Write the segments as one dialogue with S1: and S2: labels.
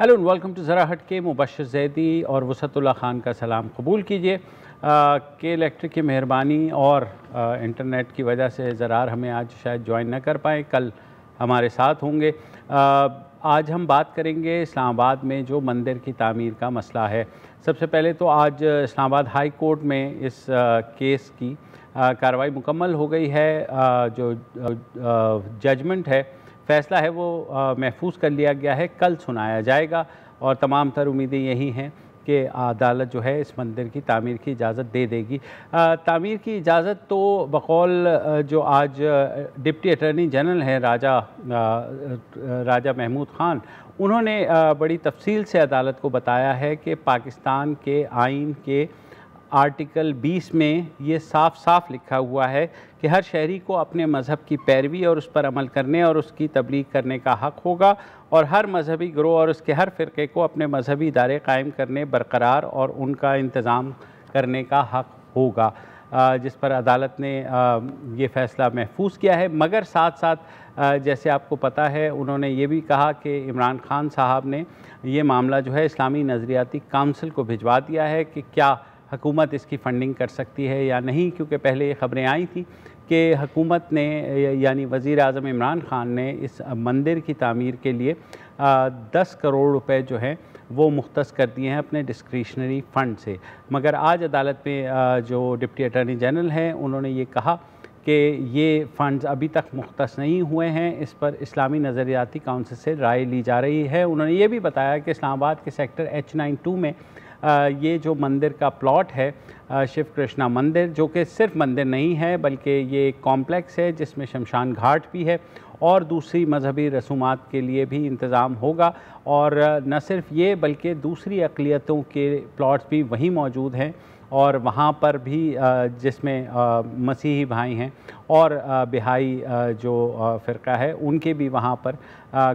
S1: Hello and welcome to ज़रा हट के। मुबशर जैदी और वसतुल्लाह खान का सलाम कबूल कीजिए। के इलेक्ट्रिक की मेहरबानी और इंटरनेट की वजह से ज़रार हमें आज शायद ज्वाइन न कर पाए, कल हमारे साथ होंगे। आज हम बात करेंगे इस्लामाबाद में जो मंदिर की तामीर का मसला है। सबसे पहले तो आज इस्लामाबाद हाई कोर्ट में इस केस की कार्रवाई मुकम्मल हो गई है। जो जजमेंट है, फ़ैसला है, वो महफूज कर लिया गया है, कल सुनाया जाएगा और तमाम तर उम्मीदें यही हैं कि अदालत जो है इस मंदिर की तामीर की इजाज़त दे देगी। तामीर की इजाज़त तो बकौल जो आज डिप्टी अटॉर्नी जनरल हैं राजा महमूद ख़ान, उन्होंने बड़ी तफसील से अदालत को बताया है कि पाकिस्तान के आइन के आर्टिकल 20 में ये साफ साफ लिखा हुआ है कि हर शहरी को अपने मज़हब की पैरवी और उस पर अमल करने और उसकी तबलीग करने का हक़ होगा और हर मजहबी ग्रोह और उसके हर फ़िरक़े को अपने मजहबी इदारे कायम करने, बरकरार और उनका इंतज़ाम करने का हक़ होगा, जिस पर अदालत ने ये फ़ैसला महफूज किया है। मगर साथ साथ जैसे आपको पता है, उन्होंने ये भी कहा कि इमरान खान साहब ने ये मामला जो है इस्लामी नज़रियाती काउंसिल को भिजवा दिया है कि क्या हुकूमत इसकी फ़ंडिंग कर सकती है या नहीं, क्योंकि पहले ये ख़बरें आई थी कि हुकूमत ने यानी वज़ीर आज़म इमरान ख़ान ने इस मंदिर की तामीर के लिए 10 करोड़ रुपए जो हैं वो मुख्तस कर दिए हैं अपने डिस्क्रिशनरी फ़ंड से। मगर आज अदालत में जो डिप्टी अटॉर्नी जनरल हैं, उन्होंने ये कहा कि ये फ़ंड्स अभी तक मुख्तस नहीं हुए हैं, इस पर इस्लामी नज़रियाती काउंसिल से राय ली जा रही है। उन्होंने ये भी बताया कि इस्लामाबाद के सेक्टर H92 में ये जो मंदिर का प्लॉट है, शिव कृष्णा मंदिर, जो कि सिर्फ मंदिर नहीं है बल्कि ये एक कॉम्प्लेक्स है जिसमें शमशान घाट भी है और दूसरी मजहबी रसूमात के लिए भी इंतज़ाम होगा। और न सिर्फ ये बल्कि दूसरी अक़लियतों के प्लॉट्स भी वहीं मौजूद हैं और वहाँ पर भी जिसमें मसीही भाई हैं और बिहाई जो फ़िरका है, उनके भी वहाँ पर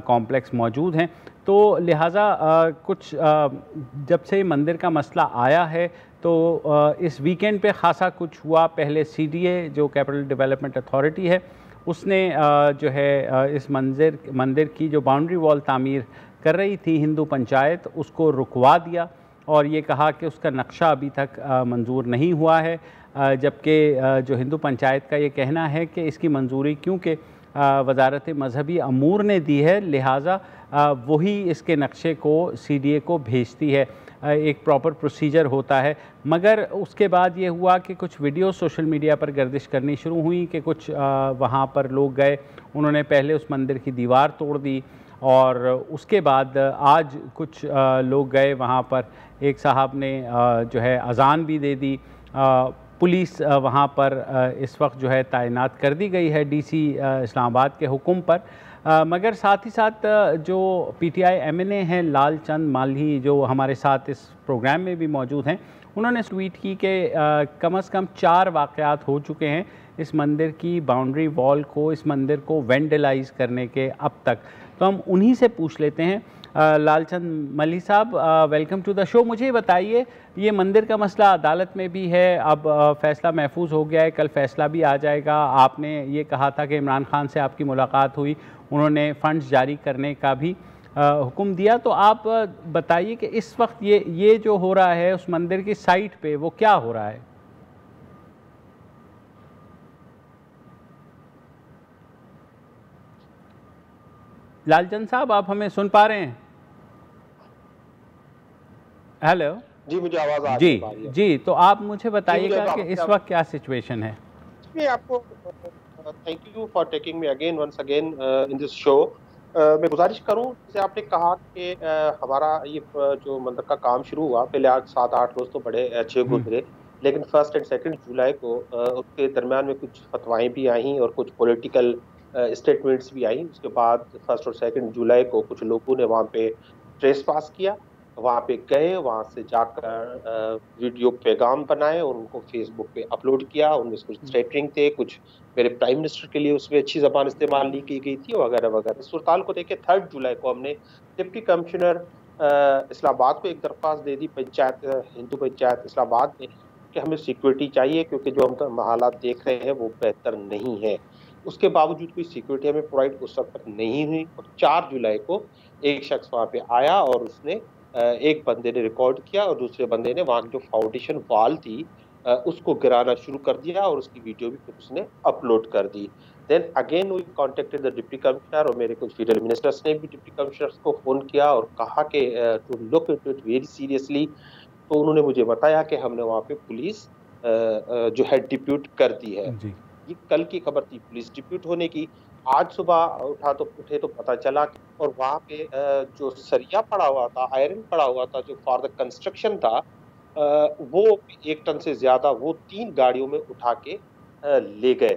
S1: कॉम्प्लेक्स मौजूद हैं। तो लिहाजा कुछ जब से मंदिर का मसला आया है तो इस वीकेंड पे ख़ासा कुछ हुआ। पहले CDA जो कैपिटल डेवलपमेंट अथॉरिटी है, उसने जो है इस मंदिर की जो बाउंड्री वॉल तामीर कर रही थी हिंदू पंचायत, उसको रुकवा दिया और ये कहा कि उसका नक्शा अभी तक मंजूर नहीं हुआ है, जबकि जो हिंदू पंचायत का ये कहना है कि इसकी मंजूरी क्योंकि वजारत मजहबी अमूर ने दी है, लिहाजा वही इसके नक्शे को CDA को भेजती है। एक प्रॉपर प्रोसीजर होता है। मगर उसके बाद ये हुआ कि कुछ वीडियो सोशल मीडिया पर गर्दिश करनी शुरू हुई कि कुछ वहाँ पर लोग गए, उन्होंने पहले उस मंदिर की दीवार तोड़ दी और उसके बाद आज कुछ लोग गए वहाँ पर, एक साहब ने जो है अज़ान भी दे दी। पुलिस वहाँ पर इस वक्त जो है तैनात कर दी गई है DC इस्लामाबाद के हुक्म पर। मगर साथ ही साथ जो PTI MNA हैं लाल चंद माल्ही, जो हमारे साथ इस प्रोग्राम में भी मौजूद हैं, उन्होंने ट्वीट की कि कम से कम 4 वाक़यात हो चुके हैं इस मंदिर की बाउंड्री वॉल को, इस मंदिर को वेंडलाइज करने के अब तक। तो हम उन्हीं से पूछ लेते हैं। लालचंद मल्ही साहब, वेलकम टू द शो। मुझे बताइए, ये मंदिर का मसला अदालत में भी है, अब फ़ैसला महफूज हो गया है, कल फ़ैसला भी आ जाएगा। आपने ये कहा था कि इमरान खान से आपकी मुलाकात हुई, उन्होंने फ़ंड्स जारी करने का भी हुक्म दिया। तो आप बताइए कि इस वक्त ये जो हो रहा है उस मंदिर की साइट पे, वो क्या हो रहा है? लालचंद साहब, आप हमें सुन पा रहे हैं? हेलो
S2: जी, मुझे आवाज़ आ
S1: रही है। जी, तो आप मुझे बताइएगा कि इस वक्त क्या सिचुएशन है?
S2: जी, आपको thank you for taking me again once again in this show. मैं गुजारिश करूं, जैसे आपने कहा कि हमारा ये जो मंदिर का काम शुरू हुआ, पहले आज 7-8 रोज तो बड़े अच्छे गुजरे, लेकिन 1 और 2 जुलाई को उसके दरमियान में कुछ फतवाएं भी आई और कुछ पॉलिटिकल स्टेटमेंट्स भी आई। उसके बाद 1 और 2 जुलाई को कुछ लोगों ने वहाँ पे ट्रेसपास किया, वहाँ पे गए, वहाँ से जाकर वीडियो पैगाम बनाए और उनको फेसबुक पे अपलोड किया। उनमें कुछ थ्रेटनिंग थे, कुछ मेरे प्राइम मिनिस्टर के लिए उसमें अच्छी ज़बान इस्तेमाल नहीं की गई थी वगैरह वगैरह। सूरत को देखे 3 जुलाई को हमने डिप्टी कमिश्नर इस्लामाबाद को एक दरख्वास्त दे दी, हिंदू पंचायत इस्लामाबाद ने, कि हमें सिक्योरिटी चाहिए क्योंकि जो हम हालात देख रहे हैं वो बेहतर नहीं है। उसके बावजूद कोई सिक्योरिटी हमें प्रोवाइड उस वक्त तक नहीं हुई, और 4 जुलाई को एक शख्स वहां पे आया और उसने एक बंदे ने रिकॉर्ड किया और दूसरे बंदे ने वहां की जो फाउंडेशन वॉल थी उसको गिराना शुरू कर दिया, और उसकी वीडियो भी फिर उसने अपलोड कर दी। Then again we contacted the deputy commissioner, और मेरे कुछ फेडरल मिनिस्टर्स ने भी डिप्टी कमिश्नर को फोन किया और कहा कि to look into it very seriously. तो उन्होंने मुझे बताया कि हमने वहां पे पुलिस जो है डिप्यूट कर दी है।
S1: जी।
S2: ये कल की खबर थी पुलिस डिप्यूट होने की। आज सुबह उठे तो पता चला और वहां पे जो सरिया पड़ा हुआ था, आयरन पड़ा हुआ था जो फॉर द कंस्ट्रक्शन था, वो 1 टन से ज्यादा वो 3 गाड़ियों में उठा के ले गए।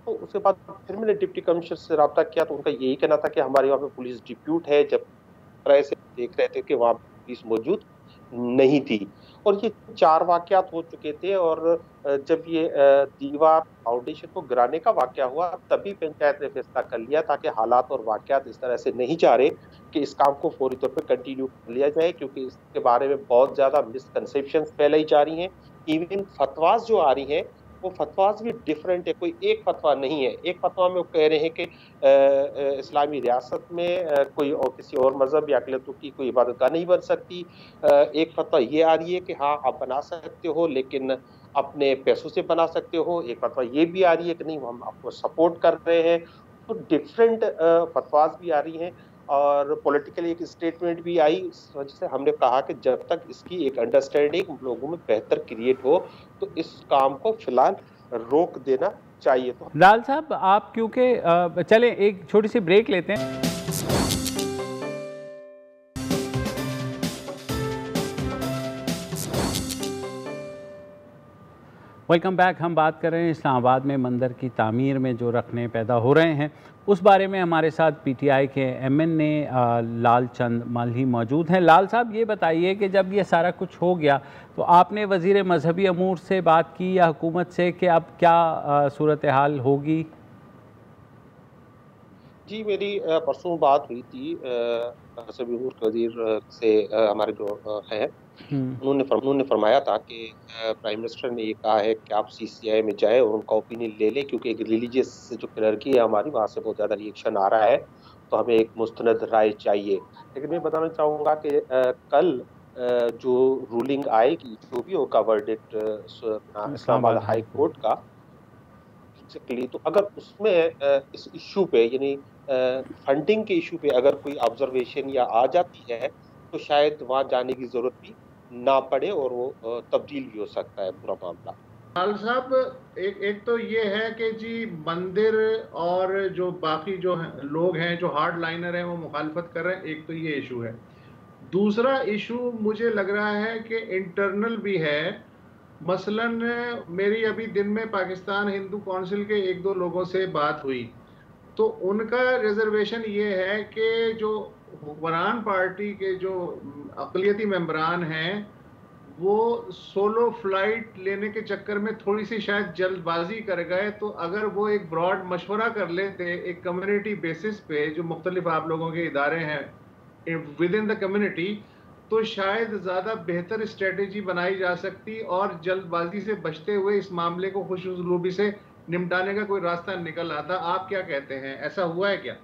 S2: तो उसके बाद फिर मैंने डिप्टी कमिश्नर से रब्ता किया, तो उनका यही कहना था कि हमारे वहाँ पे पुलिस डिप्यूट है, जब तरह से देख रहे थे कि वहाँ पुलिस मौजूद नहीं थी। और ये 4 वाकयात हो चुके थे, और जब ये दीवार फाउंडेशन को गिराने का वाकया हुआ तभी पंचायत ने फैसला कर लिया था कि हालात और वाकयात इस तरह से नहीं जा रहे कि इस काम को फौरी तौर पर कंटिन्यू कर लिया जाए, क्योंकि इसके बारे में बहुत ज्यादा मिसकंसेप्शन फैलाई जा रही हैं। इवन फतवाज जो आ रही हैं वो फतवाज भी डिफरेंट है, कोई एक फतवा नहीं है। एक फतवा में वो कह रहे हैं कि इस्लामी रियासत में कोई और किसी और मजहब या अक़लियतों की कोई इबादतगाह नहीं बन सकती। एक फतवा ये आ रही है कि हाँ आप बना सकते हो लेकिन अपने पैसों से बना सकते हो। एक फतवा ये भी आ रही है कि नहीं हम आपको सपोर्ट कर रहे हैं। तो डिफरेंट फतवाज भी आ रही हैं, और पॉलिटिकली एक स्टेटमेंट भी आई। इस वजह से हमने कहा कि जब तक इसकी एक अंडरस्टैंडिंग लोगों में बेहतर क्रिएट हो तो इस काम को फिलहाल रोक देना चाहिए। तो
S1: लाल साहब आप क्योंकि चले एक छोटी सी ब्रेक लेते हैं। Welcome back. हम बात कर रहे हैं इस्लामाबाद में मंदिर की तामीर में जो रखने पैदा हो रहे हैं उस बारे में। हमारे साथ पीटीआई के एमएनए लाल चंद माल्ही मौजूद हैं। लाल साहब ये बताइए कि जब ये सारा कुछ हो गया तो आपने वज़ीर मजहबी अमूर से बात की या हुकूमत से कि अब क्या सूरत हाल होगी?
S2: जी मेरी परसों बात हुई थी मजहबी अमूर के वजीर से, हमारे जो हैं उन्होंने फरमाया था कि प्राइम मिनिस्टर ने ये कहा है कि आप सीसीआई में जाए और उनका ओपिनियन ले लें, क्योंकि एक रिलीजियस जो क्लर्की है हमारी वहाँ से बहुत ज़्यादा रिएक्शन आ रहा है, तो हमें एक मुस्तनद राय चाहिए। लेकिन मैं बताना चाहूँगा कि कल जो रूलिंग आएगी, जो भी होगा वर्डिक्ट इस्लामाबाद हाई कोर्ट का, बेसिकली तो अगर उसमें इस इशू पे यानी फंडिंग के इशू पे अगर कोई ऑब्जर्वेशन या आ जाती है तो शायद वहां जाने की जरूरत भी ना पड़े और वो तब्दील भी हो सकता है पूरा मामला।
S3: लाल साहब एक तो ये है कि जी मंदिर और जो बाकी जो लोग हैं जो हार्ड लाइनर हैं वो मुखालफत कर रहे हैं, एक तो ये इशू है। दूसरा इशू मुझे लग रहा है कि इंटरनल भी है। मसलन मेरी अभी दिन में पाकिस्तान हिंदू काउंसिल के 1-2 लोगों से बात हुई, तो उनका रिजर्वेशन ये है कि जो हुक्मरान पार्टी के जो अक़लियती मेंबरान हैं वो सोलो फ्लाइट लेने के चक्कर में थोड़ी सी शायद जल्दबाजी कर गए। तो अगर वो एक ब्रॉड मशवरा कर लेते एक कम्युनिटी बेसिस पे, जो मुख्तलिफ आप लोगों के इदारे हैं विद इन द कम्युनिटी, तो शायद ज़्यादा बेहतर स्ट्रेटेजी बनाई जा सकती और जल्दबाजी से बचते हुए इस मामले को खुश उसलूबी से निपटाने का कोई रास्ता निकल आता। आप क्या कहते हैं, ऐसा हुआ है क्या?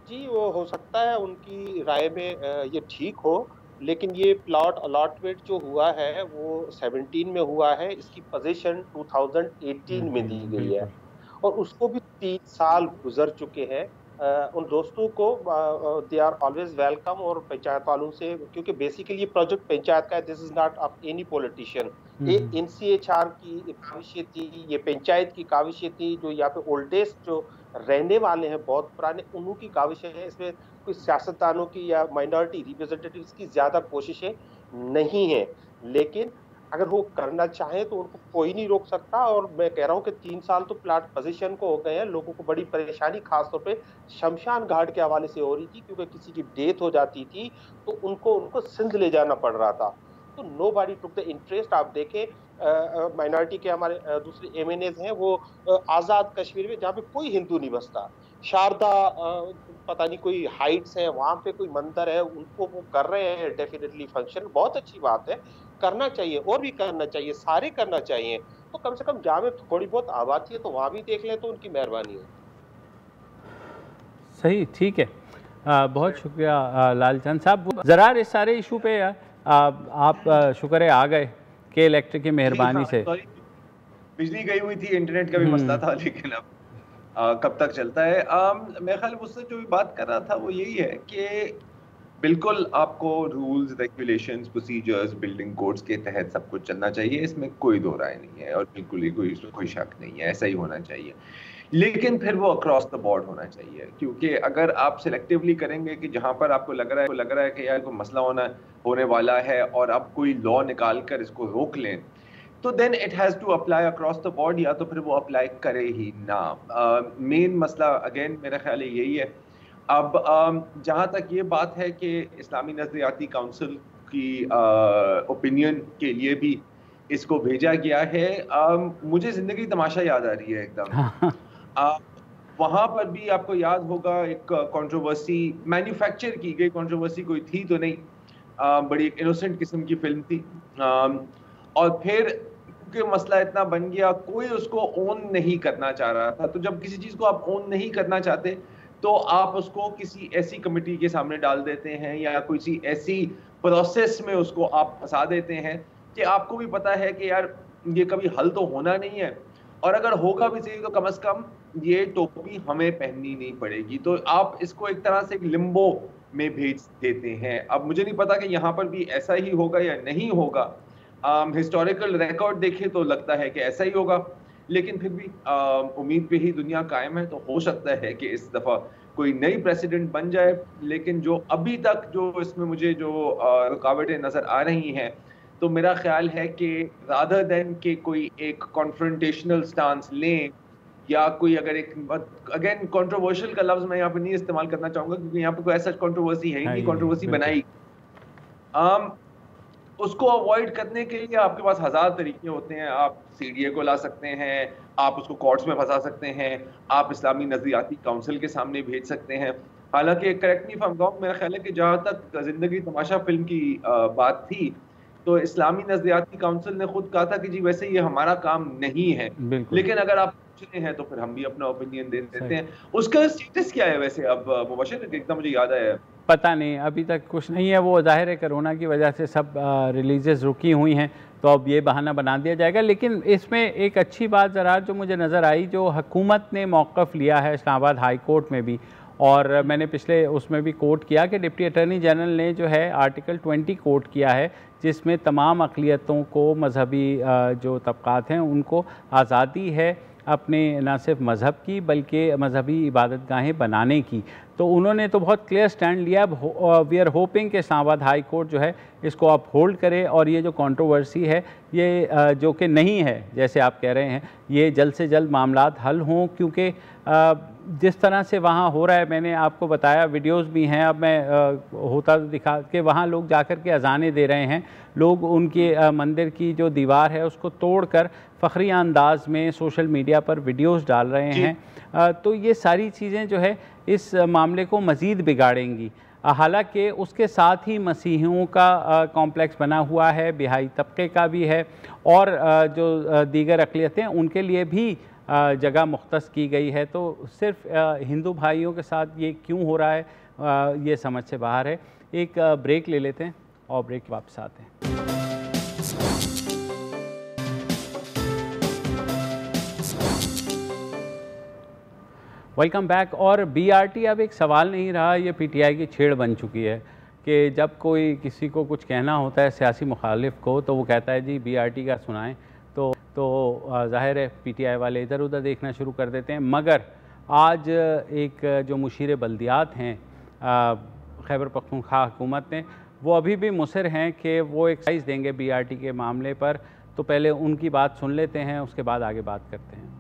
S2: जी वो हो सकता है उनकी राय में ये ठीक हो, लेकिन ये प्लॉट अलॉटमेंट जो हुआ है वो 17 में हुआ है, इसकी पोजीशन 2018 में दी गई है और उसको भी 3 साल गुजर चुके हैं। उन दोस्तों को दे आर ऑलवेज वेलकम, और पंचायत वालों से, क्योंकि बेसिकली ये प्रोजेक्ट पंचायत का है, this is not of any politician. ये एनसीएचआर की काविशें थी, ये पंचायत की काविशें थी, जो यहाँ पे ओल्डेस्ट जो रहने वाले हैं बहुत पुराने, उन्हों की काविशें हैं। इसमें कोई सियासतदानों की या माइनॉरिटी रिप्रेजेंटेटिव्स की ज्यादा कोशिशें नहीं है, लेकिन अगर वो करना चाहे तो उनको कोई नहीं रोक सकता। और मैं कह रहा हूँ कि 3 साल तो प्लाट पोजीशन को हो गए हैं। लोगों को बड़ी परेशानी खासतौर पे शमशान घाट के हवाले से हो रही थी, क्योंकि किसी की डेथ हो जाती थी तो उनको सिंध ले जाना पड़ रहा था। तो nobody took the interest. आप देखें माइनॉरिटी के हमारे दूसरे एमएनएज हैं, वो आज़ाद कश्मीर में जहाँ पे कोई हिंदू नहीं बसता, शारदा पता नहीं कोई हाइट्स है वहां पे कोई मंदिर है, उनको वो कर रहे हैं डेफिनेटली फंक्शन, बहुत अच्छी बात है, करना चाहिए और भी करना चाहिए, सारे करना चाहिए। तो कम से कम जहाँ में थोड़ी बहुत आबादी है तो वहाँ भी देख लें तो उनकी मेहरबानी हो।
S1: सही, ठीक है। बहुत शुक्रिया लालचंद साहब। ज़रा इस सारे इशू पे आप शुक्र है आ गए के इलेक्ट्रिक की मेहरबानी से।
S4: बिजली गई हुई थी, इंटरनेट का भी मसला था, लेकिन अब कब तक चलता है। मेरे ख्याल मुझसे जो भी बात कर रहा था वो यही है कि बिल्कुल आपको rules, regulations, procedures, building codes के तहत सब कुछ चलना चाहिए, इसमें कोई दो राय नहीं है और बिल्कुल ही कोई शक नहीं है, ऐसा ही होना चाहिए। लेकिन फिर वो अक्रॉस द बोर्ड होना चाहिए, क्योंकि अगर आप सिलेक्टिवली करेंगे कि जहां पर आपको लग रहा है कि यार कोई मसला होने वाला है और आप कोई लॉ निकाल कर इसको रोक लें, तो then it has to apply across the board, या तो फिर वो अप्लाई करे ही ना। मेन मसला अगेन मेरा ख्याल यही है। अब जहाँ तक ये बात है कि इस्लामी नज़रियाती काउंसिल की ओपिनियन के लिए भी इसको भेजा गया है, मुझे ज़िंदगी तमाशा याद आ रही है एकदम। वहाँ पर भी आपको याद होगा एक कंट्रोवर्सी मैन्युफैक्चर की गई, कंट्रोवर्सी कोई थी तो नहीं, बड़ी एक इनोसेंट किस्म की फिल्म थी, और फिर क्योंकि मसला इतना बन गया कोई उसको ओन नहीं करना चाह रहा था। तो जब किसी चीज़ को आप ओन नहीं करना चाहते तो आप उसको किसी ऐसी कमेटी के सामने डाल देते हैं या किसी ऐसी प्रोसेस में उसको आप फंसा देते हैं कि आपको भी पता है कि यार ये कभी हल तो होना नहीं है, और अगर होगा भी सही तो कम से कम ये टोपी हमें पहननी नहीं पड़ेगी। तो आप इसको एक तरह से एक लिम्बो में भेज देते हैं। अब मुझे नहीं पता कि यहाँ पर भी ऐसा ही होगा या नहीं होगा। हिस्टोरिकल रिकॉर्ड देखें तो लगता है कि ऐसा ही होगा, लेकिन फिर भी उम्मीद पे ही दुनिया कायम है। तो हो सकता है कि इस दफ़ा कोई नई प्रेसिडेंट बन जाए, लेकिन जो अभी तक जो इसमें मुझे जो रुकावटें नज़र आ रही हैं, तो मेरा ख्याल है कि रादर देन कि कोई एक कॉन्फ्रंटेशनल स्टांस लें या कोई अगर एक अगेन कंट्रोवर्शियल का लफ्ज़ मैं यहाँ पे नहीं इस्तेमाल करना चाहूँगा क्योंकि यहाँ पे कोई ऐसा कंट्रोवर्सी है ही नहीं, कंट्रोवर्सी बनाई उसको अवॉइड करने के लिए आपके पास हजार तरीके होते हैं। आप सीडीए को ला सकते हैं, आप उसको कोर्ट्स में फंसा सकते हैं, आप इस्लामी नज़रियाती काउंसिल के सामने भेज सकते हैं। हालांकि correct me if I am wrong, मेरा ख्याल है कि जहाँ तक जिंदगी तमाशा फिल्म की बात थी तो इस्लामी नज़रियाती काउंसिल ने खुद कहा था कि जी वैसे ये हमारा काम नहीं है, लेकिन अगर आप पूछते हैं तो फिर हम भी अपना ओपिनियन दे देते हैं। उसका स्टेटस क्या है वैसे? अब मुबशिर एकदम मुझे याद आया,
S1: पता नहीं, अभी तक कुछ नहीं है। वो ज़ाहिर है कोरोना की वजह से सब रिलीज़ रुकी हुई हैं, तो अब ये बहाना बना दिया जाएगा। लेकिन इसमें एक अच्छी बात ज़रा जो मुझे नज़र आई, जो हुकूमत ने मौक़िफ़ लिया है इस्लामाबाद हाई कोर्ट में भी, और मैंने पिछले उसमें भी कोट किया कि डिप्टी अटॉर्नी जनरल ने जो है आर्टिकल 20 कोट किया है, जिसमें तमाम अक़लियतों को, मजहबी जो तबक़ात हैं उनको आज़ादी है अपने न सिर्फ मज़हब की बल्कि मजहबी इबादत गाहें बनाने की। तो उन्होंने तो बहुत क्लियर स्टैंड लिया। वी आर होपिंग कि इस्लामाबाद हाई कोर्ट जो है इसको आप होल्ड करे, और ये जो कंट्रोवर्सी है ये जो कि नहीं है जैसे आप कह रहे हैं, ये जल्द से जल्द मामलात हल हों, क्योंकि जिस तरह से वहाँ हो रहा है, मैंने आपको बताया वीडियोस भी हैं, अब मैं होता तो दिखा के वहाँ लोग जाकर के अजानें दे रहे हैं, लोग उनके मंदिर की जो दीवार है उसको तोड़कर फ़ख्रिया अंदाज में सोशल मीडिया पर वीडियोस डाल रहे हैं। तो ये सारी चीज़ें जो है इस मामले को मज़ीद बिगाड़ेंगी। हालांकि उसके साथ ही मसीहियों का कॉम्प्लेक्स बना हुआ है, बिहाई तबके का भी है, और जो दीगर अक़लियतें उनके लिए भी जगह मुख्तस की गई है। तो सिर्फ हिंदू भाइयों के साथ ये क्यों हो रहा है, ये समझ से बाहर है। एक ब्रेक ले लेते हैं और ब्रेक वापस आते हैं। Welcome back. और बीआरटी अब एक सवाल नहीं रहा, ये पीटीआई की छेड़ बन चुकी है कि जब कोई किसी को कुछ कहना होता है सियासी मुखालिफ को, तो वो कहता है जी बीआरटी का सुनाएं, तो ज़ाहिर है पीटीआई वाले इधर उधर देखना शुरू कर देते हैं। मगर आज एक जो मुशीर बल्दियात हैं खैबर पख्तूनख्वा हुकूमत ने, वो अभी भी मुसर हैं कि वो एक साइज़ देंगे बीआरटी के मामले पर। तो पहले उनकी बात सुन लेते हैं, उसके बाद आगे बात करते हैं।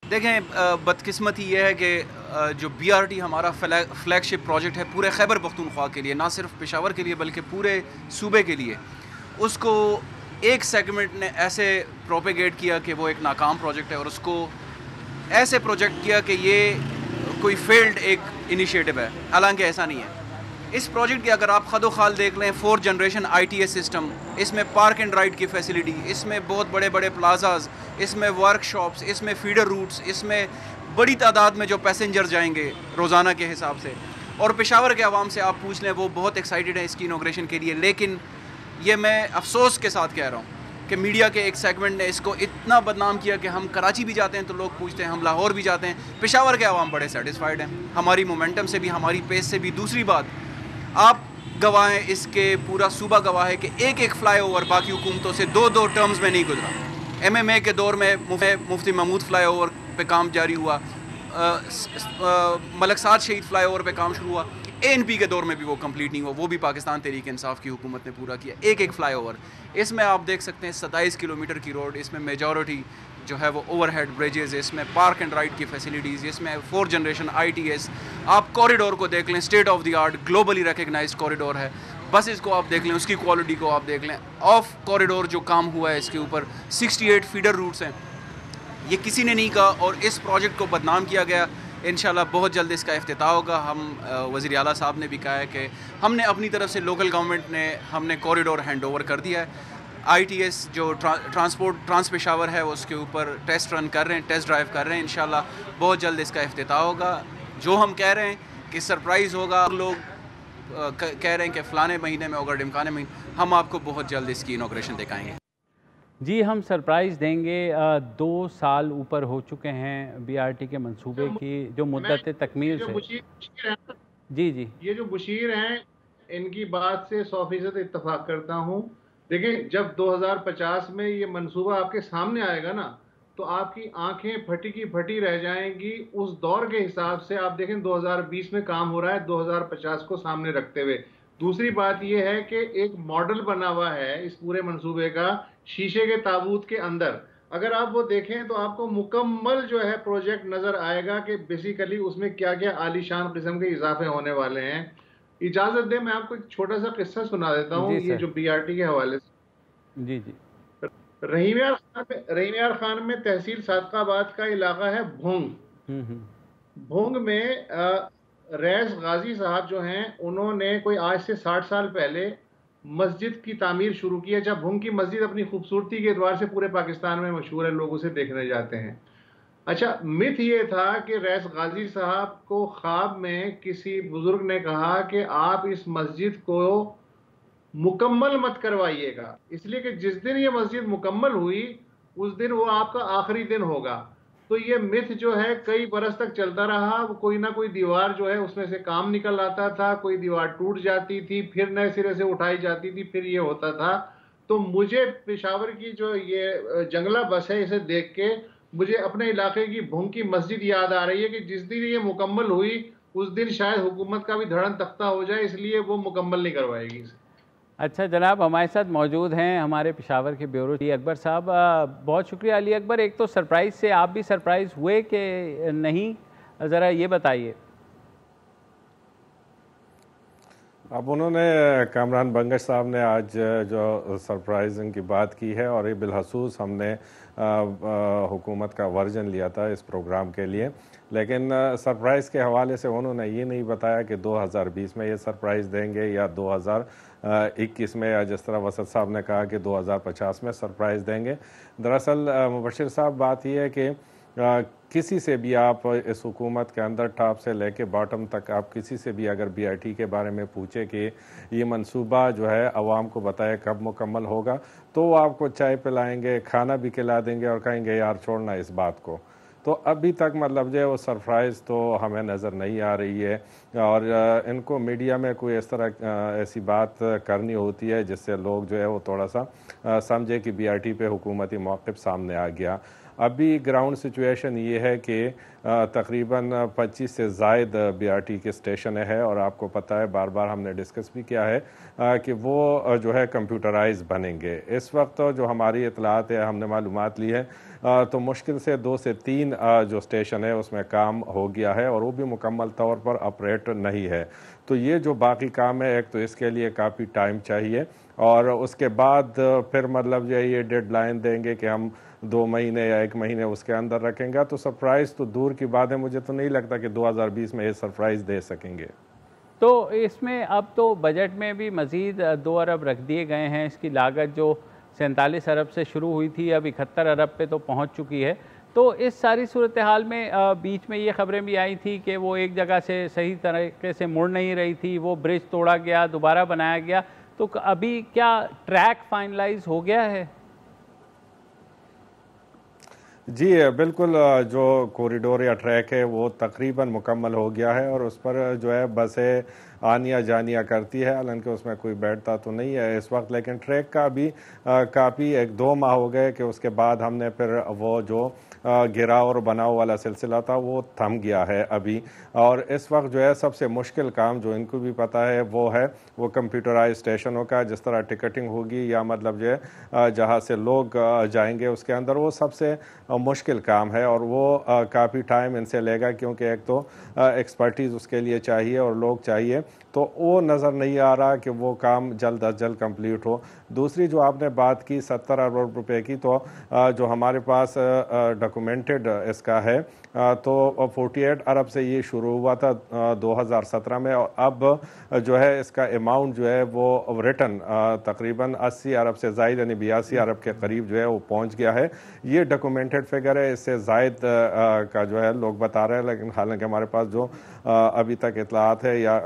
S5: देखें, बदकिस्मती ये है कि जो बीआरटी हमारा फ्लैगशिप प्रोजेक्ट है पूरे खैबर पख्तूनख्वा के लिए, ना सिर्फ पेशावर के लिए बल्कि पूरे सूबे के लिए, उसको एक सेगमेंट ने ऐसे प्रोपेगेट किया कि वो एक नाकाम प्रोजेक्ट है, और उसको ऐसे प्रोजेक्ट किया कि ये कोई फेल्ड एक इनिशिएटिव है। हालांकि ऐसा नहीं है। इस प्रोजेक्ट के अगर आप खदोखाल देख लें, 4th जनरेशन ITS सिस्टम, इसमें पार्क एंड राइड की फैसिलिटी, इसमें बहुत बड़े बड़े प्लाजाज, इसमें वर्कशॉप्स, इसमें फीडर रूट्स, इसमें बड़ी तादाद में जो पैसेंजर जाएंगे रोज़ाना के हिसाब से। और पेशावर के आवाम से आप पूछ लें, वो बहुत एक्साइटेड है इसकी इनॉग्रेशन के लिए। लेकिन ये मैं अफसोस के साथ कह रहा हूँ कि मीडिया के एक सेगमेंट ने इसको इतना बदनाम किया कि हम कराची भी जाते हैं तो लोग पूछते हैं, हम लाहौर भी जाते हैं। पेशावर के आवाम बड़े सेटिस्फाइड हैं हमारी मोमेंटम से भी, हमारी पेस से भी। दूसरी बात, आप गवाह हैं, इसके पूरा सूबा गवाह है कि एक एक फ्लाईओवर बाकी हुकूमतों से 2-2 टर्म्स में नहीं गुजरा। MMA के दौर में मुफ्ती महमूद फ्लाईओवर पे काम जारी हुआ, मलक साद शहीद फ्लाईओवर पे काम शुरू हुआ, ANP के दौर में भी वो कंप्लीट नहीं हुआ, वो भी पाकिस्तान तहरीक इंसाफ की हुकूमत ने पूरा किया। एक एक फ्लाईओवर, इसमें आप देख सकते हैं 27 किलोमीटर की रोड, इसमें मेजॉरिटी जो है वो ओवरहेड ब्रिजेज़, इसमें पार्क एंड राइड की फैसिलिटीज़, इसमें 4th जनरेशन ITS। आप कॉरिडोर को देख लें, state of the art globally recognised corridor है। बस इसको आप देख लें, उसकी क्वालिटी को आप देख लें। ऑफ कॉरिडोर जो काम हुआ है इसके ऊपर 68 फीडर रूट्स हैं, ये किसी ने नहीं कहा और इस प्रोजेक्ट को बदनाम किया गया। इंशाल्लाह बहुत जल्द इसका इफ्तिताह होगा। हम वज़ीर आला साहब ने भी कहा है कि हमने अपनी तरफ से, लोकल गवर्नमेंट ने, हमने कॉरिडोर हैंड ओवर कर दिया है। ITS जो ट्रांस पेशावर है उसके ऊपर टेस्ट रन कर रहे हैं, टेस्ट ड्राइव कर रहे हैं। इंशाल्लाह बहुत जल्द इसका इफ्तिताह होगा। जो हम कह रहे हैं कि सरप्राइज़ होगा, लोग कह रहे हैं कि फ़लाने महीने में होगा, ढिमकाने महीने, हम आपको बहुत जल्द इसकी इनॉग्रेशन दिखाएंगे।
S1: जी, हम सरप्राइज़ देंगे। 2 साल ऊपर हो चुके हैं BRT के मंसूबे की जो मुद्दत तकमील से। जी जी,
S3: ये जो मुशीर हैं इनकी बात से 100% इत्तफाक करता हूँ। देखिए, जब 2050 में ये मंसूबा आपके सामने आएगा ना, तो आपकी आंखें फटी की फटी रह जाएंगी। उस दौर के हिसाब से आप देखें 2020 में काम हो रहा है 2050 को सामने रखते हुए। दूसरी बात यह है कि एक मॉडल बना हुआ है इस पूरे मंसूबे का शीशे के ताबूत के अंदर। अगर आप वो देखें तो आपको मुकम्मल जो है प्रोजेक्ट नजर आएगा कि बेसिकली उसमें क्या क्या आलीशान किस्म के इजाफे होने वाले हैं। इजाजत दे, मैं आपको एक छोटा सा किस्सा सुना देता हूँ ये जो BRT के हवाले से।
S1: जी जी।
S3: रहीम यार खान में तहसील सादकाबाद का इलाका है भोंग। भोंग में रईस गाजी साहब जो हैं, उन्होंने कोई आज से 60 साल पहले मस्जिद की तामीर शुरू की है। जब भोंग की मस्जिद अपनी खूबसूरती के एतबार से पूरे पाकिस्तान में मशहूर है, लोग उसे देखने जाते हैं। अच्छा, मिथ ये था कि रईस गाजी साहब को ख्वाब में किसी बुजुर्ग ने कहा कि आप इस मस्जिद को मुकम्मल मत करवाइएगा, इसलिए कि जिस दिन ये मस्जिद मुकम्मल हुई उस दिन वो आपका आखिरी दिन होगा। तो ये मिथ जो है कई बरस तक चलता रहा। कोई ना कोई दीवार जो है उसमें से काम निकल आता था, कोई दीवार टूट जाती थी, फिर नए सिरे से उठाई जाती थी, फिर ये होता था। तो मुझे पेशावर की जो ये जंगला बस है, इसे देख के मुझे अपने इलाके की भोंग की मस्जिद याद आ रही है कि जिस दिन ये मुकम्मल हुई उस दिन शायद हुकूमत का भी धड़न तख्ता हो जाए, इसलिए वो मुकम्मल नहीं करवाएगी इसे।
S1: अच्छा जनाब, हमारे साथ मौजूद हैं हमारे पेशावर के ब्यूरो अली अकबर साहब। बहुत शुक्रिया अली अकबर। एक तो सरप्राइज़ से आप भी सरप्राइज़ हुए कि नहीं, ज़रा ये बताइए।
S6: अब उन्होंने कामरान बंगश साहब ने आज जो सरप्राइजिंग की बात की है, और ये बिलखसूस हमने हुकूमत का वर्जन लिया था इस प्रोग्राम के लिए, लेकिन सरप्राइज़ के हवाले से उन्होंने ये नहीं बताया कि 2020 में ये सरप्राइज़ देंगे या 2021 में, या जिस तरह वसत साहब ने कहा कि 2050 में सरप्राइज़ देंगे। दरअसल मुबशिर साहब, बात यह है कि किसी से भी आप इस हुकूमत के अंदर टॉप से लेके बॉटम तक आप किसी से भी अगर BRT के बारे में पूछे कि ये मंसूबा जो है आवाम को बताए कब मुकम्मल होगा, तो वो आपको चाय पिलाएंगे, खाना भी खिला देंगे और कहेंगे यार छोड़ना इस बात को। तो अभी तक मतलब जो है वो सरप्राइज़ तो हमें नज़र नहीं आ रही है, और इनको मीडिया में कोई इस तरह ऐसी बात करनी होती है जिससे लोग जो है वो थोड़ा सा समझे कि BRT पे हुकूमती मौक़िफ़ सामने आ गया। अभी ग्राउंड सिचुएशन ये है कि तकरीबन 25 से ज़ायद BRT के स्टेशन है, और आपको पता है बार बार हमने डिस्कस भी किया है कि वो जो है कंप्यूटराइज बनेंगे। इस वक्त जो हमारी इतलात है, हमने मालूमात ली है, तो मुश्किल से 2 से 3 जो स्टेशन है उसमें काम हो गया है, और वो भी मुकम्मल तौर पर ऑपरेट नहीं है। तो ये जो बाकी काम है, एक तो इसके लिए काफ़ी टाइम चाहिए, और उसके बाद फिर मतलब जो है ये डेडलाइन देंगे कि हम 2 महीने या 1 महीने उसके अंदर रखेंगे। तो सरप्राइज़ तो दूर की बात है, मुझे तो नहीं लगता कि 2020 में ये सरप्राइज़ दे सकेंगे।
S1: तो इसमें अब तो बजट में भी मज़ीद 2 अरब रख दिए गए हैं। इसकी लागत जो 47 अरब से शुरू हुई थी अब 71 अरब पे तो पहुंच चुकी है। तो इस सारी सूरत हाल में बीच में ये खबरें भी आई थी कि वो एक जगह से सही तरीके से मुड़ नहीं रही थी, वो ब्रिज तोड़ा गया, दोबारा बनाया गया। तो अभी क्या ट्रैक फाइनलाइज हो गया है?
S6: जी बिल्कुल, जो कॉरिडोर या ट्रैक है वो तकरीबन मुकम्मल हो गया है और उस पर जो है बसें आनिया जानिया करती है। हालांकि उसमें कोई बैठता तो नहीं है इस वक्त, लेकिन ट्रैक का भी काफ़ी 1-2 माह हो गए कि उसके बाद हमने फिर वो जो गिराव और बनाव वाला सिलसिला था वो थम गया है अभी। और इस वक्त जो है सबसे मुश्किल काम, जो इनको भी पता है, वो है वो कंप्यूटराइज स्टेशनों का, जिस तरह टिकटिंग होगी या मतलब जो है जहाँ से लोग जाएंगे उसके अंदर, वो सबसे मुश्किल काम है और वो काफ़ी टाइम इनसे लेगा, क्योंकि एक तो एक्सपर्टीज़ उसके लिए चाहिए और लोग चाहिए, तो वो नज़र नहीं आ रहा कि वो काम जल्द अज जल्द कंप्लीट हो। दूसरी जो आपने बात की 70 अरब रुपए की, तो जो हमारे पास डॉक्यूमेंटेड इसका है तो 48 अरब से ये शुरू हुआ था 2017 में, और अब जो है इसका अमाउंट जो है वो रिटर्न तकरीबन 80 अरब से ज़ायद यानी 82 अरब के करीब जो है वो पहुंच गया है। ये डॉक्यूमेंटेड फिगर है, इससे ज़ायद का जो है लोग बता रहे हैं, लेकिन हालांकि हमारे पास जो अभी तक इतलात है या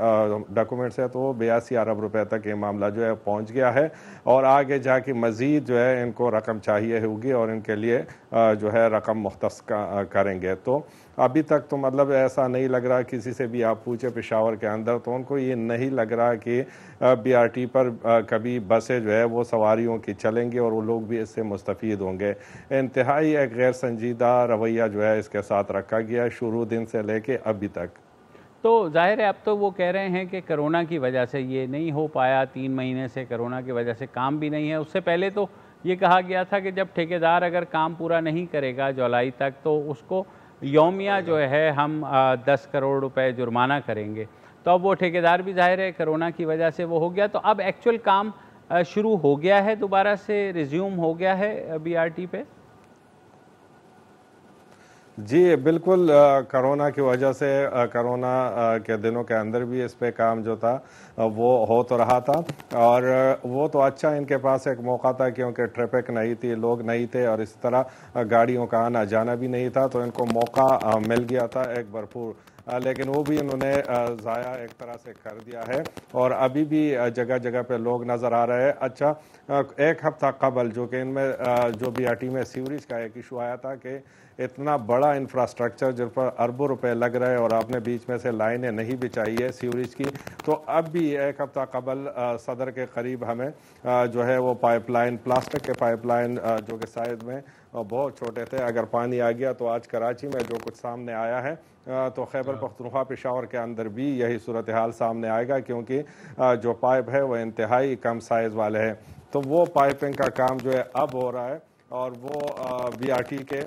S6: डॉक्यूमेंट्स है तो 82 अरब रुपए तक ये मामला जो है पहुंच गया है। और आगे जाके मज़ीद जो है इनको रकम चाहिए होगी और इनके लिए जो है रकम मुख्तस करेंगे। तो अभी तक तो मतलब ऐसा नहीं लग रहा, किसी से भी आप पूछे पेशावर के अंदर तो उनको ये नहीं लग रहा कि BRT पर कभी बसें जो है वो सवारियों की चलेंगी और वो लोग भी इससे मुस्तफ़ीद होंगे। इंतहाई एक गैर संजीदा रवैया जो है इसके साथ रखा गया है शुरू दिन से लेके अभी तक।
S1: तो जाहिर है अब तो वो कह रहे हैं कि कोरोना की वजह से ये नहीं हो पाया, 3 महीने से कोरोना की वजह से काम भी नहीं है। उससे पहले तो ये कहा गया था कि जब ठेकेदार अगर काम पूरा नहीं करेगा जुलाई तक तो उसको यौमिया जो है हम 10 करोड़ रुपए जुर्माना करेंगे। तो अब वो ठेकेदार भी जाहिर है कोरोना की वजह से वो हो गया। तो अब एक्चुअल काम शुरू हो गया है, दोबारा से रिज्यूम हो गया है BRT पे?
S6: जी बिल्कुल, कोरोना की वजह से कोरोना के दिनों के अंदर भी इस पे काम जो था वो हो तो रहा था, और वो तो अच्छा इनके पास एक मौका था क्योंकि ट्रैफिक नहीं थी, लोग नहीं थे और इस तरह गाड़ियों का आना जाना भी नहीं था, तो इनको मौका मिल गया था एक भरपूर, लेकिन वो भी इन्होंने ज़ाया एक तरह से कर दिया है और अभी भी जगह जगह पे लोग नज़र आ रहे हैं। अच्छा, एक हफ्ता कबल जो कि इनमें जो BRT में सीवरेज का एक इशू आया था कि इतना बड़ा इंफ्रास्ट्रक्चर जिस पर अरबों रुपए लग रहे हैं और आपने बीच में से लाइनें नहीं बिछाई है सीवरेज की, तो अब भी एक हफ्ता कबल सदर के करीब हमें जो है वो पाइपलाइन, प्लास्टिक के पाइपलाइन जो कि साइज में बहुत छोटे थे, अगर पानी आ गया तो आज कराची में जो कुछ सामने आया है तो खैबर पख्तूनख्वा पेशावर के अंदर भी यही सूरत हाल सामने आएगा, क्योंकि जो पाइप है वो इंतहाई कम साइज़ वाले हैं। तो वो पाइपिंग का काम जो है अब हो रहा है और वो BRT के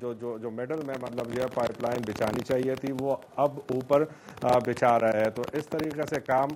S6: जो मिडल में मतलब ये पाइपलाइन बिछानी चाहिए थी वो अब ऊपर बिछा रहे हैं। तो इस तरीके से काम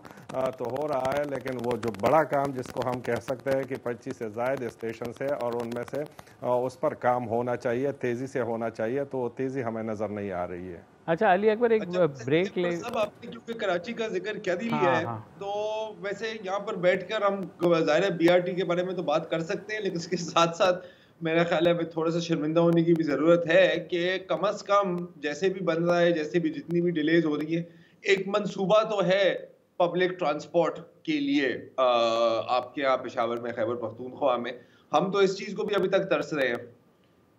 S6: तो हो रहा है, लेकिन वो जो बड़ा काम जिसको हम कह सकते हैं कि 25 से ज़ायद स्टेशन है और उनमें से उस पर काम होना चाहिए, तेज़ी से होना चाहिए, तो तेज़ी हमें नज़र नहीं आ रही है।
S1: अच्छा अली अकबर, एक ब्रेक ले।
S4: सब आपने क्योंकि कराची का जिक्र क्या ही लिया है, तो वैसे यहाँ पर बैठकर हम ज़ाहिर है BRT के बारे में तो बात कर सकते हैं, लेकिन इसके साथ साथ मेरा ख्याल है थोड़ा सा शर्मिंदा होने की भी जरूरत है कि कम अज कम जैसे भी बन रहा है, जैसे भी जितनी भी डिलेज हो रही है, एक मंसूबा तो है पब्लिक ट्रांसपोर्ट के लिए आपके यहाँ पेशावर में, खैबर पख्तूनख्वा में। हम तो इस चीज को भी अभी तक तरस रहे हैं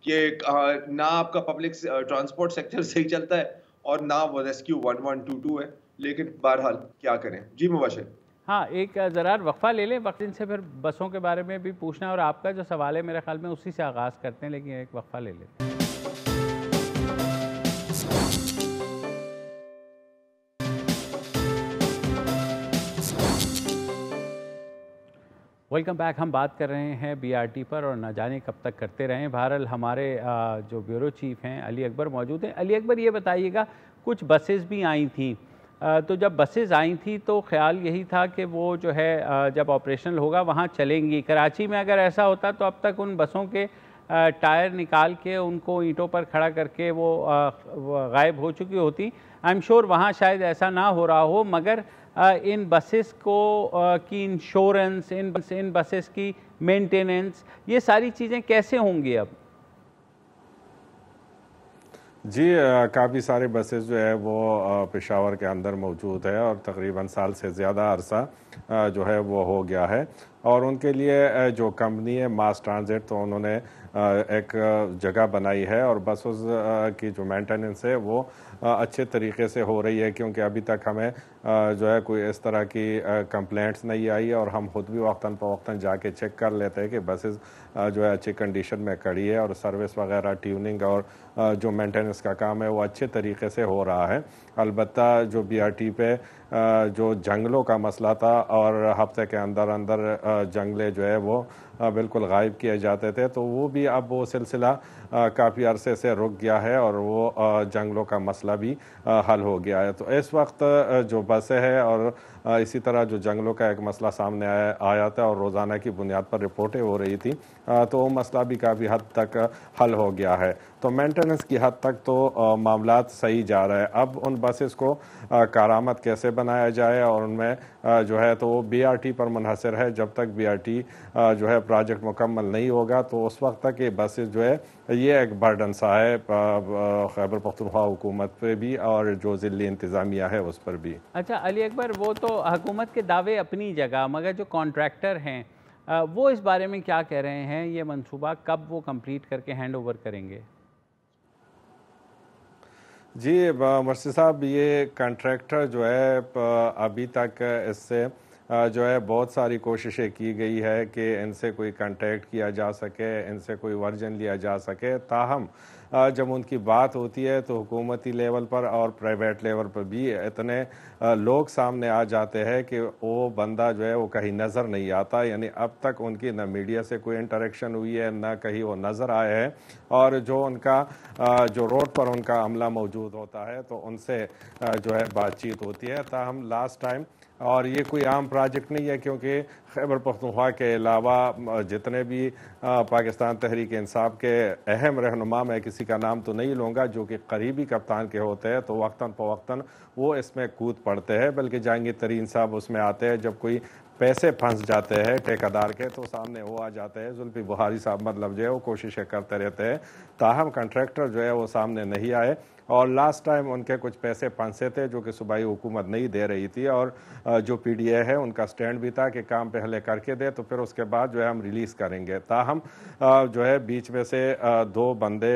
S4: कि ना आपका पब्लिक ट्रांसपोर्ट सेक्टर सही चलता है और ना वो रेस्क्यू 1122 है, लेकिन बहरहाल क्या करें। जी मुबाशिर।
S1: हाँ, एक ज़रा वक्फा ले लें, वक्त इनसे फिर बसों के बारे में भी पूछना है और आपका जो सवाल है मेरे ख्याल में उसी से आगाज़ करते हैं, लेकिन एक वक्फा ले लें। Welcome back. हम बात कर रहे हैं BRT पर और न जाने कब तक करते रहें। बहरहाल हमारे जो ब्यूरो चीफ हैं अली अकबर मौजूद हैं। अली अकबर, ये बताइएगा, कुछ बसेस भी आई थी, तो जब बसेस आई थी तो ख्याल यही था कि वो जो है जब ऑपरेशनल होगा वहाँ चलेंगी। कराची में अगर ऐसा होता तो अब तक उन बसों के टायर निकाल के उनको ईंटों पर खड़ा करके वो गायब हो चुकी होती। आई एम श्योर वहाँ शायद ऐसा ना हो रहा हो, मगर इन बसेस को की इंश्योरेंस, इन बसेस की मेंटेनेंस, ये सारी चीज़ें कैसे होंगी अब?
S6: जी, काफ़ी सारे बसेस जो है वो पेशावर के अंदर मौजूद है और तकरीबन साल से ज़्यादा अरसा जो है वो हो गया है। और उनके लिए जो कंपनी है मास ट्रांजिट, तो उन्होंने एक जगह बनाई है और बसेस की जो मेंटेनेंस है वो अच्छे तरीके से हो रही है, क्योंकि अभी तक हमें जो है कोई इस तरह की कंप्लेंट्स नहीं आई और हम खुद भी वक्तन फ़वक्तन जाके चेक कर लेते हैं कि बसेस जो है अच्छी कंडीशन में खड़ी है और सर्विस वगैरह, ट्यूनिंग और जो मेंटेनेंस का काम है वो अच्छे तरीके से हो रहा है। अलबत्ता जो BRT पे जो जंगलों का मसला था और हफ्ते के अंदर अंदर जंगले जो है वो बिल्कुल गायब किए जाते थे, तो वो भी अब वो सिलसिला काफ़ी अरसे से रुक गया है और वो जंगलों का मसला भी हल हो गया है। तो इस वक्त जो बसें हैं और इसी तरह जो जंगलों का एक मसला सामने आया था और रोज़ाना की बुनियाद पर रिपोर्टें हो रही थी, तो वो मसला भी काफ़ी हद तक हल हो गया है। तो मेंटेनेंस की हद तक तो मामलात सही जा रहा है। अब उन बसेस को कारामद कैसे बनाया जाए और उनमें जो है तो वो BRT पर मुनहसर है। जब तक BRT जो है प्रोजेक्ट मुकम्मल नहीं होगा तो उस वक्त तक ये बसेस जो है ये एक बर्डन सा है खैबर पख्तूनख्वा हुकूमत पे भी और जो ज़िली इंतज़ामिया है उस पर भी।
S1: अच्छा अली अकबर, वो तो हुकूमत के दावे अपनी जगह, मगर जो कॉन्ट्रैक्टर हैं वो इस बारे में क्या कह रहे हैं? ये मंसूबा कब वो कंप्लीट करके हैंड ओवर करेंगे?
S6: जी मर्सी साहब, ये कॉन्ट्रैक्टर जो है अभी तक इससे जो है बहुत सारी कोशिशें की गई है कि इनसे कोई कांटेक्ट किया जा सके, इनसे कोई वर्जन लिया जा सके। ताहम जब उनकी बात होती है तो हुकूमती लेवल पर और प्राइवेट लेवल पर भी इतने लोग सामने आ जाते हैं कि वो बंदा जो है वो कहीं नज़र नहीं आता। यानी अब तक उनकी न मीडिया से कोई इंटरेक्शन हुई है, न कहीं वो नज़र आए हैं, और जो उनका जो रोड पर उनका अमला मौजूद होता है तो उनसे जो है बातचीत होती है। ताहम लास्ट टाइम, और ये कोई आम प्रोजेक्ट नहीं है क्योंकि खैबर पख्तूनख्वा के अलावा जितने भी पाकिस्तान तहरीक इंसाफ के अहम रहनुमा, मैं किसी का नाम तो नहीं लूँगा, जो कि करीबी कप्तान के होते हैं, तो वक्तन फ़वक्तन वो इसमें कूद पड़ते हैं। बल्कि जहांगीर तरीन साहब उसमें आते हैं जब कोई पैसे फंस जाते हैं ठेकेदार के, तो सामने वो आ जाते हैं। जुल्फी बुखारी साहब मतलब जो है वो कोशिशें करते रहते हैं, ताहम कंट्रैक्टर जो है वो सामने नहीं आए। और लास्ट टाइम उनके कुछ पैसे फंसे थे जो कि सूबाई हुकूमत नहीं दे रही थी, और जो PDA है उनका स्टैंड भी था कि काम पहले करके दे तो फिर उसके बाद जो है हम रिलीज़ करेंगे। ताहम जो है बीच में से दो बंदे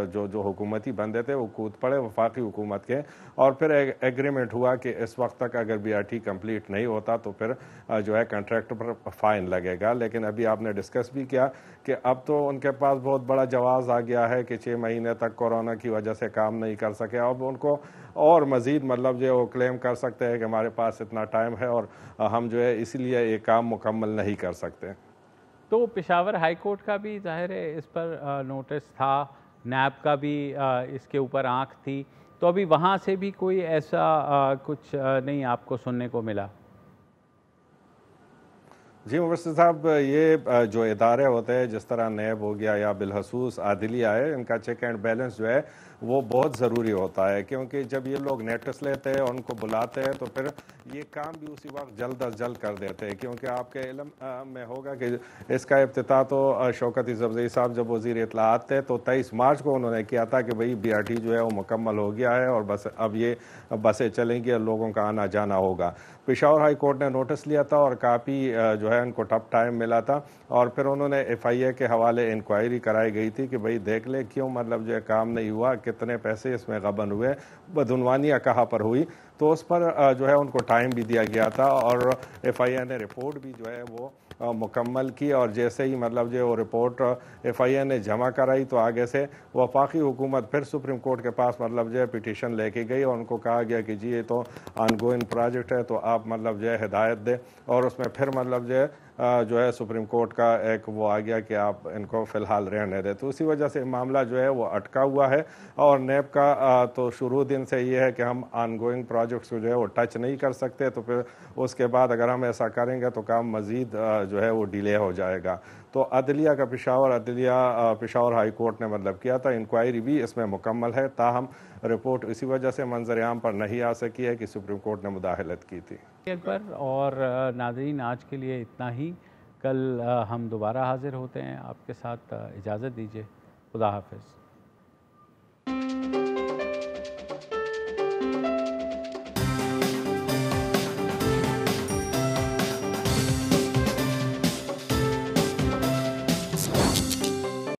S6: जो हुकूमती बंदे थे वो कूद पड़े वफाकी हुकूमत के, और फिर एग्रीमेंट हुआ कि इस वक्त तक अगर BRT कंप्लीट नहीं होता तो फिर जो है कंट्रैक्टर पर फ़ाइन लगेगा। लेकिन अभी आपने डिस्कस भी किया कि अब तो उनके पास बहुत बड़ा जवाब आ गया है कि 6 महीने तक कोरोना की वजह से काम नहीं कर सके। अब उनको और मज़ीद मतलब जो वो क्लेम कर सकते हैं कि हमारे पास इतना टाइम है और हम जो है इसलिए ये काम मुकम्मल नहीं कर सकते।
S1: तो पेशावर हाई कोर्ट का भी ज़ाहिर है इस पर नोटिस था, नैब का भी इसके ऊपर आंख थी, तो अभी वहाँ से भी कोई ऐसा कुछ नहीं आपको सुनने को मिला?
S6: जी मुबस्सिर साहब, ये जो इदारे होते हैं जिस तरह नैब हो गया या बिलखसूस आदिलिया है, इनका चेक एंड बैलेंस जो है वो बहुत ज़रूरी होता है, क्योंकि जब ये लोग नोटिस लेते हैं उनको बुलाते हैं तो फिर ये काम भी उसी वक्त जल्द अज जल्द कर देते हैं। क्योंकि आपके इल्म में होगा कि इसका इफ्तिताह तो शौकत यूसुफजई साहब जब वज़ीर इत्तलाआत थे तो 23 मार्च को उन्होंने किया था कि भाई BRT जो है वो मुकम्मल हो गया है और बस अब ये बसें चलेंगी और लोगों का आना जाना होगा। पेशावर हाई कोर्ट ने नोटिस लिया था और काफ़ी जो है उनको टफ टाइम मिला था, और फिर उन्होंने FIA के हवाले इंक्वायरी कराई गई थी कि भाई देख ले क्यों मतलब जो है काम नहीं हुआ, कितने पैसे इसमें गबन हुए, बदउनवानियाँ कहाँ पर हुई। तो उस पर जो है उनको टाइम भी दिया गया था और FIA ने रिपोर्ट भी जो है वो मुकम्मल की, और जैसे ही मतलब जो रिपोर्ट FIA ने जमा कराई तो आगे से वफाकी हुकूमत फिर सुप्रीम कोर्ट के पास मतलब जो है पिटीशन लेके गई और उनको कहा गया कि जी ये तो ऑनगोइंग प्रोजेक्ट है तो आप मतलब जो है हिदायत दें, और उसमें फिर मतलब जो है जो है सुप्रीम कोर्ट का एक वो आ गया कि आप इनको फ़िलहाल रहने दें, तो उसी वजह से मामला जो है वो अटका हुआ है। और नेब का तो शुरू दिन से ये है कि हम ऑनगोइंग प्रोजेक्ट्स को जो है वो टच नहीं कर सकते, तो फिर उसके बाद अगर हम ऐसा करेंगे तो काम मज़ीद जो है वो डिले हो जाएगा। तो अदलिया का पेशावर हाई कोर्ट ने मतलब किया था, इंक्वायरी भी इसमें मुकम्मल है, ताहम रिपोर्ट इसी वजह से मंजर आम पर नहीं आ सकी है कि सुप्रीम कोर्ट ने मुदाखलत की थी।
S1: अकबर और नाज़रीन, आज के लिए इतना ही। कल हम दोबारा हाजिर होते हैं। आपके साथ इजाज़त दीजिए। खुदा हाफिज़।